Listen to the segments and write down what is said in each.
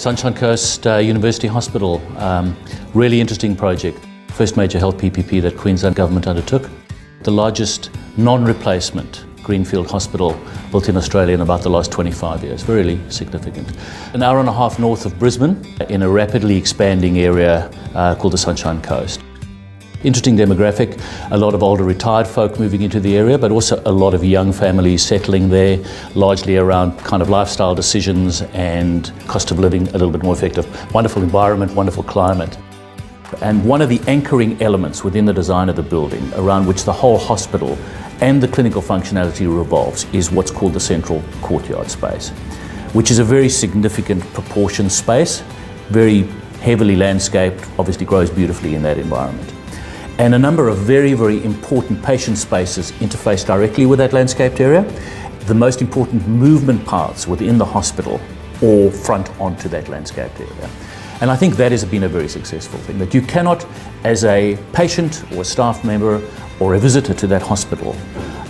Sunshine Coast University Hospital, really interesting project. First major health PPP that Queensland government undertook. The largest non-replacement greenfield hospital built in Australia in about the last 25 years, really significant. An hour and a half north of Brisbane in a rapidly expanding area called the Sunshine Coast. Interesting demographic, a lot of older retired folk moving into the area, but also a lot of young families settling there, largely around kind of lifestyle decisions and cost of living a little bit more effective. Wonderful environment, wonderful climate. And one of the anchoring elements within the design of the building around which the whole hospital and the clinical functionality revolves is what's called the central courtyard space, which is a very significant proportion space, very heavily landscaped, obviously grows beautifully in that environment. And a number of very, very important patient spaces interface directly with that landscaped area. The most important movement paths within the hospital all front onto that landscaped area. And I think that has been a very successful thing, that you cannot, as a patient or a staff member or a visitor to that hospital,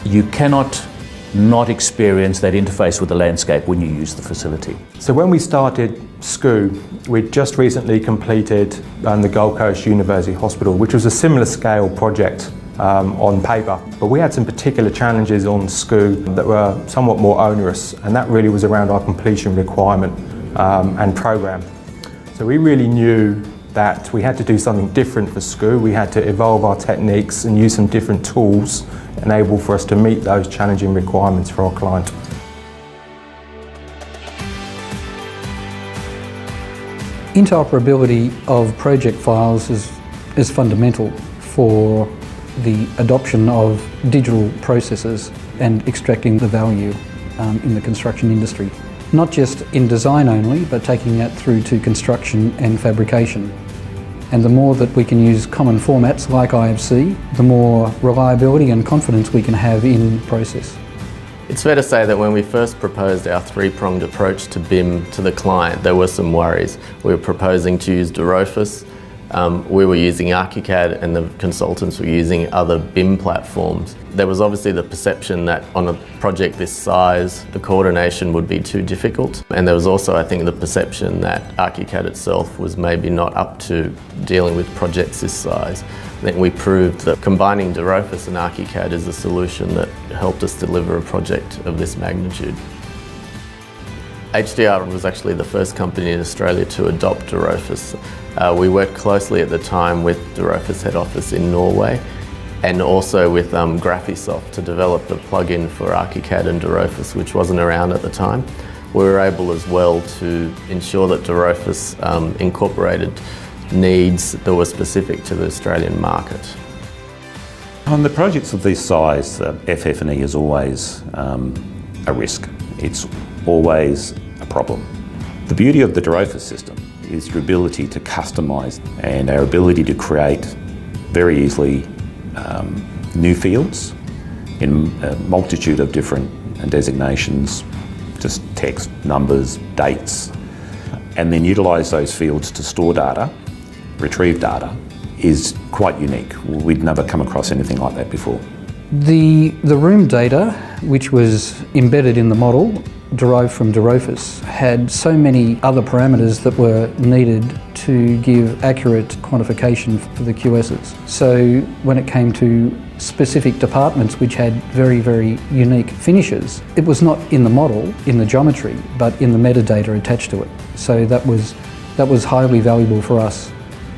you cannot not experience that interface with the landscape when you use the facility. So when we started SCU, we'd just recently completed the Gold Coast University Hospital, which was a similar scale project on paper. But we had some particular challenges on SCU that were somewhat more onerous, and that really was around our completion requirement and program. So we really knew that we had to do something different for SCU. We had to evolve our techniques and use some different tools enable for us to meet those challenging requirements for our client. Interoperability of project files is fundamental for the adoption of digital processes and extracting the value in the construction industry. Not just in design only, but taking that through to construction and fabrication. And the more that we can use common formats like IFC, the more reliability and confidence we can have in process. It's fair to say that when we first proposed our three-pronged approach to BIM to the client, there were some worries. We were proposing to use Durofus, we were using ArchiCAD, and the consultants were using other BIM platforms. There was obviously the perception that on a project this size, the coordination would be too difficult. And there was also, I think, the perception that ArchiCAD itself was maybe not up to dealing with projects this size. I think we proved that combining Durofus and ArchiCAD is a solution that helped us deliver a project of this magnitude. HDR was actually the first company in Australia to adopt Durofus. We worked closely at the time with Durofus head office in Norway and also with Graphisoft to develop a plugin for ArchiCAD and Durofus, which wasn't around at the time. We were able as well to ensure that Durofus incorporated needs that were specific to the Australian market. On the projects of this size, FF&E is always a risk. It's always a problem. The beauty of the Durofus system is your ability to customise and our ability to create very easily new fields in a multitude of different designations, just text, numbers, dates, and then utilise those fields to store data, retrieve data, is quite unique. We'd never come across anything like that before. The room data, which was embedded in the model, derived from Durofus, had so many other parameters that were needed to give accurate quantification for the QSs. So when it came to specific departments which had very, very unique finishes, it was not in the model, in the geometry, but in the metadata attached to it. So that was highly valuable for us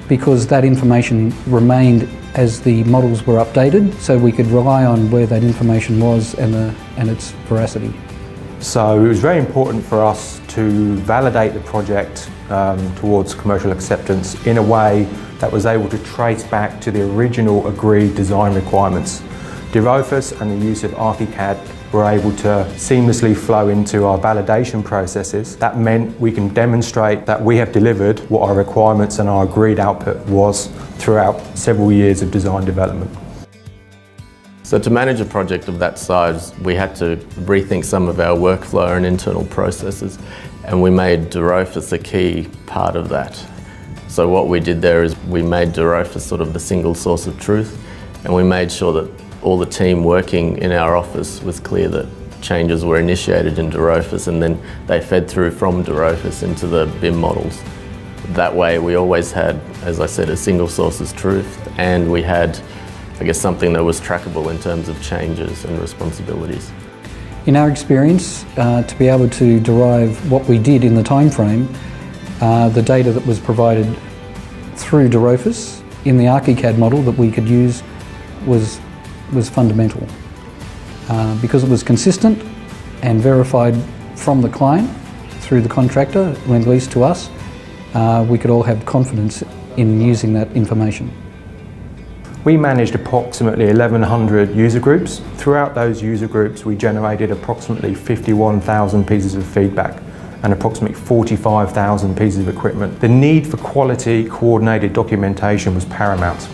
because that information remained as the models were updated, so we could rely on where that information was and its veracity. So it was very important for us to validate the project towards commercial acceptance in a way that was able to trace back to the original agreed design requirements. Durofus and the use of ArchiCAD were able to seamlessly flow into our validation processes. That meant we can demonstrate that we have delivered what our requirements and our agreed output was throughout several years of design development. So to manage a project of that size, we had to rethink some of our workflow and internal processes, and we made Durofus a key part of that. So what we did there is we made Durofus sort of the single source of truth, and we made sure that all the team working in our office was clear that changes were initiated in Dorophus and then they fed through from Dorophus into the BIM models. That way we always had, as I said, a single source of truth, and we had, I guess, something that was trackable in terms of changes and responsibilities. In our experience, to be able to derive what we did in the time frame, the data that was provided through Dorophus in the ArchiCAD model that we could use was fundamental. Because it was consistent and verified from the client through the contractor when leased to us, we could all have confidence in using that information. We managed approximately 1,100 user groups. Throughout those user groups, we generated approximately 51,000 pieces of feedback and approximately 45,000 pieces of equipment. The need for quality, coordinated documentation was paramount.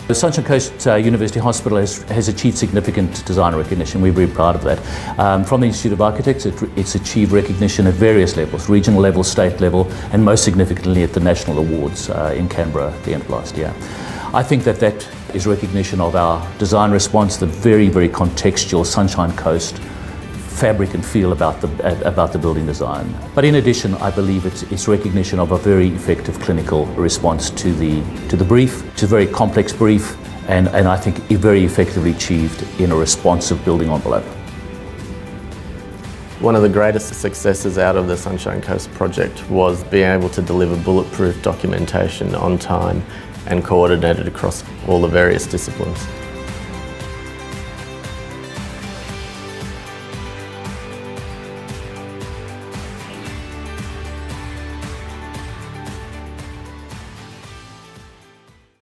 The Sunshine Coast University Hospital has achieved significant design recognition. We're very proud of that. From the Institute of Architects, it's achieved recognition at various levels, regional level, state level, and most significantly at the National Awards in Canberra at the end of last year. I think that is recognition of our design response, the very, very contextual Sunshine Coast fabric and feel about the building design. But in addition, I believe it's recognition of a very effective clinical response to the brief. It's a very complex brief, and I think very effectively achieved in a responsive building envelope. One of the greatest successes out of the Sunshine Coast project was being able to deliver bulletproof documentation on time and coordinated across all the various disciplines.